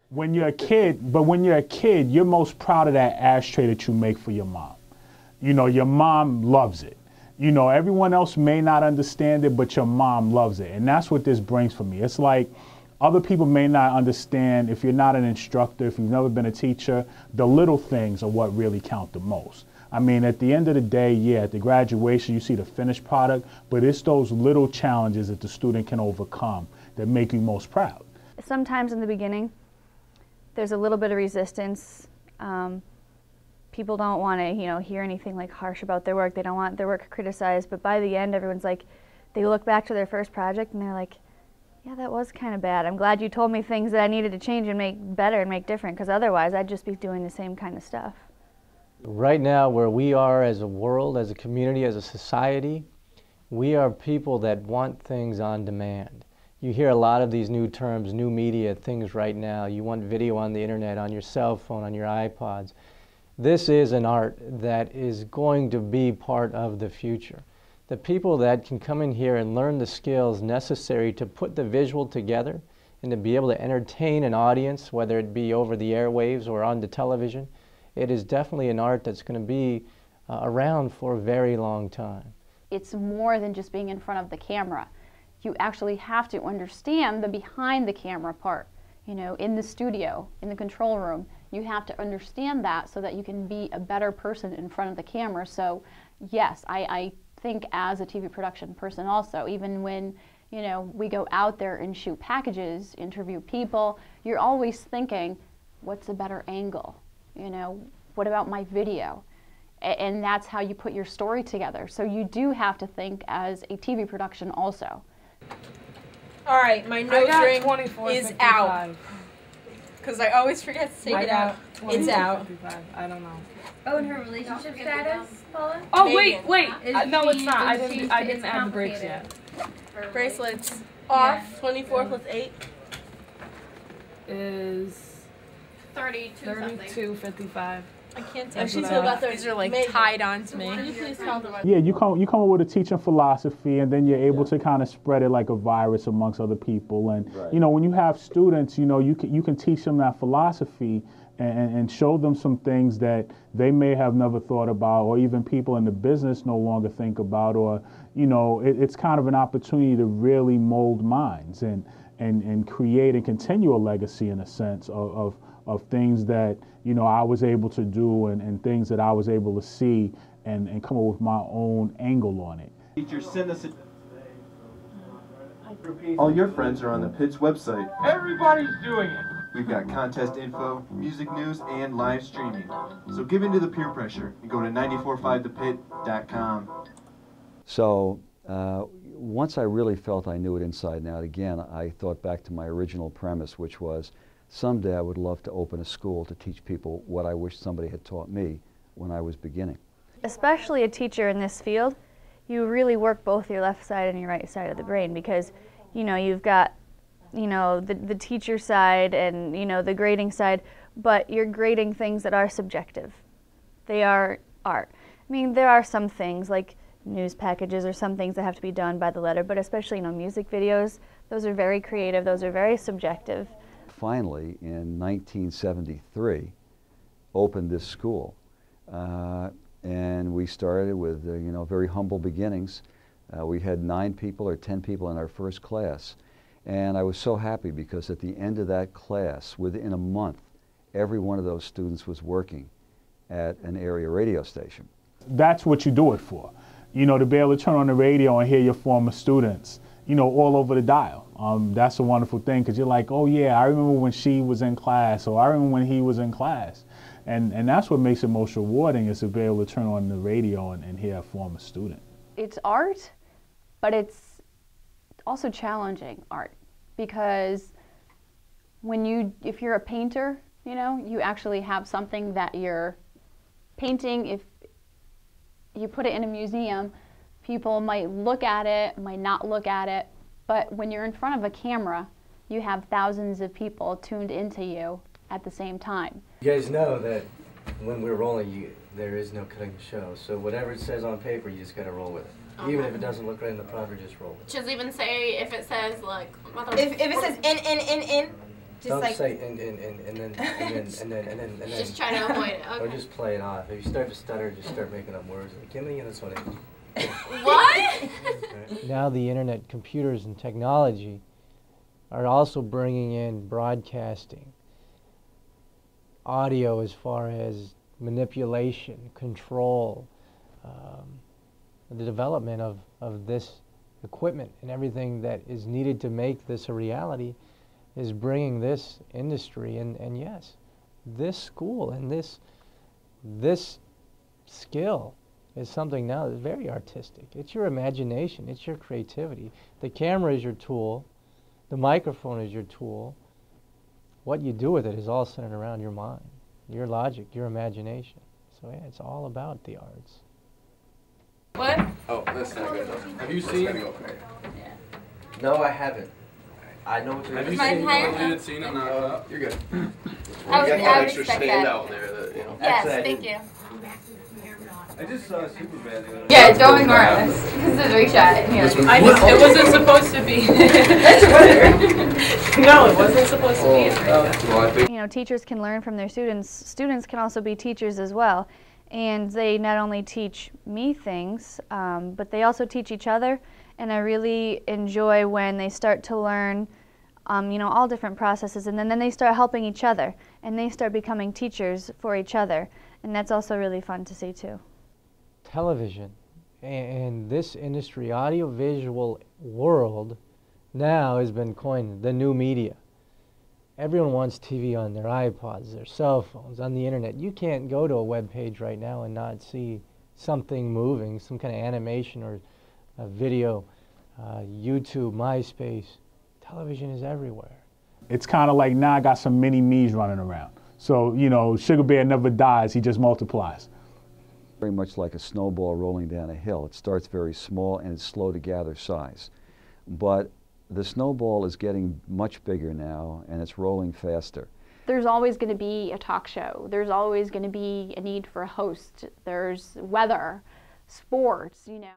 When you're a kid, you're most proud of that ashtray that you make for your mom. You know, your mom loves it. You know, everyone else may not understand it, but your mom loves it. And that's what this brings for me. It's like other people may not understand, if you're not an instructor, if you've never been a teacher, the little things are what really count the most. I mean, at the end of the day, yeah, at the graduation, you see the finished product, but it's those little challenges that the student can overcome that make you most proud. Sometimes in the beginning, there's a little bit of resistance. People don't want to, hear anything like harsh about their work. They don't want their work criticized. But by the end, everyone's like, they look back to their first project and they're like, yeah, that was kind of bad. I'm glad you told me things that I needed to change and make better and make different, because otherwise I'd just be doing the same kind of stuff. Right now, where we are as a world, as a community, as a society, we are people that want things on demand. You hear a lot of these new terms, new media things right now. You want video on the internet, on your cell phone, on your iPods. This is an art that is going to be part of the future. The people that can come in here and learn the skills necessary to put the visual together and to be able to entertain an audience, whether it be over the airwaves or on the television, it is definitely an art that's going to be around for a very long time. It's more than just being in front of the camera. You actually have to understand the behind the camera part. In the studio, in the control room, you have to understand that so that you can be a better person in front of the camera. So yes, I think as a TV production person also, even when we go out there and shoot packages, interview people, you're always thinking, what's a better angle? What about my video? And that's how you put your story together. So you do have to think as a TV production also. All right, my nose ring is out. Because I always forget to take it out. It's out. I don't know. Oh, and her relationship status, Paula? Oh, wait. No, it's not. I didn't add the brakes yet. Bracelets off. 24 plus 8 is 32.55. I can't tell. She's about these are like tied onto me. Can you please tell them? Yeah, you come up with a teaching philosophy, and then you're able to kind of spread it like a virus amongst other people. And when you have students, you can teach them that philosophy and show them some things that they may have never thought about, or even people in the business no longer think about, or it's kind of an opportunity to really mold minds and create and continue a legacy in a sense of things that I was able to do and things that I was able to see and come up with my own angle on it. Teachers, send us all your friends are on the PIT's website. Everybody's doing it. We've got contest info, music news, and live streaming. So give in to the peer pressure and go to 945thepit.com. So once I really felt I knew it inside and out again, I thought back to my original premise, which was someday I would love to open a school to teach people what I wish somebody had taught me when I was beginning. Especially a teacher in this field, you really work both your left side and your right side of the brain, because you've got the teacher side and the grading side, but you're grading things that are subjective. They are art. I mean, there are some things like news packages or some things that have to be done by the letter, but especially music videos, those are very creative, those are very subjective. Finally, in 1973, opened this school, and we started with very humble beginnings. We had 9 people or 10 people in our first class, and I was so happy because at the end of that class, within a month, every one of those students was working at an area radio station. That's what you do it for, to be able to turn on the radio and hear your former students, all over the dial. That's a wonderful thing, because you're like, oh yeah, I remember when she was in class, or I remember when he was in class. And that's what makes it most rewarding, is to be able to turn on the radio and hear a former student. It's art, but it's also challenging art, because if you're a painter, you actually have something that you're painting. If you put it in a museum, people might look at it, might not look at it, but when you're in front of a camera, you have thousands of people tuned into you at the same time. You guys know that when we're rolling, there is no cutting the show. So whatever it says on paper, you just got to roll with it. Even if it doesn't look right in the product, just roll with it. Just even say if it says like if it says in, Don't like say and then. Just try to avoid it. Okay. Or just play it off. If you start to stutter, just start making up words. Like, give me this one. What? Now the internet, computers, and technology are also bringing in broadcasting, audio as far as manipulation, control, the development of this equipment and everything that is needed to make this a reality is bringing this industry, and yes, this school and this skill is something now that's very artistic. It's your imagination, it's your creativity. The camera is your tool, the microphone is your tool. What you do with it is all centered around your mind, your logic, your imagination. So yeah, it's all about the arts. What? Oh, that's not good enough. Have you seen? Yeah. No, I haven't. I know what you're Have you seen the scene on that? You're good. I would extra expect standout that. there that, you know. Yes, Actually, thank you. I just saw Superbad the other day. Yeah, don't ignore us. This is a reshot. It wasn't supposed to be. No, it wasn't supposed to be. Well, I think You know, teachers can learn from their students. Students can also be teachers as well. And they not only teach me things, but they also teach each other. And I really enjoy when they start to learn, you know, all different processes. And then they start helping each other. And they start becoming teachers for each other. And that's also really fun to see too. Television and this industry, audiovisual world, now has been coined the new media. Everyone wants TV on their iPods, their cell phones, on the internet. You can't go to a web page right now and not see something moving, some kind of animation or a video, YouTube, MySpace. Television is everywhere. It's kind of like now I got some mini me's running around. So, you know, Sugar Bear never dies, he just multiplies. Very much like a snowball rolling down a hill. It starts very small and it's slow to gather size. But the snowball is getting much bigger now and it's rolling faster. There's always going to be a talk show. There's always going to be a need for a host. There's weather, sports, you know.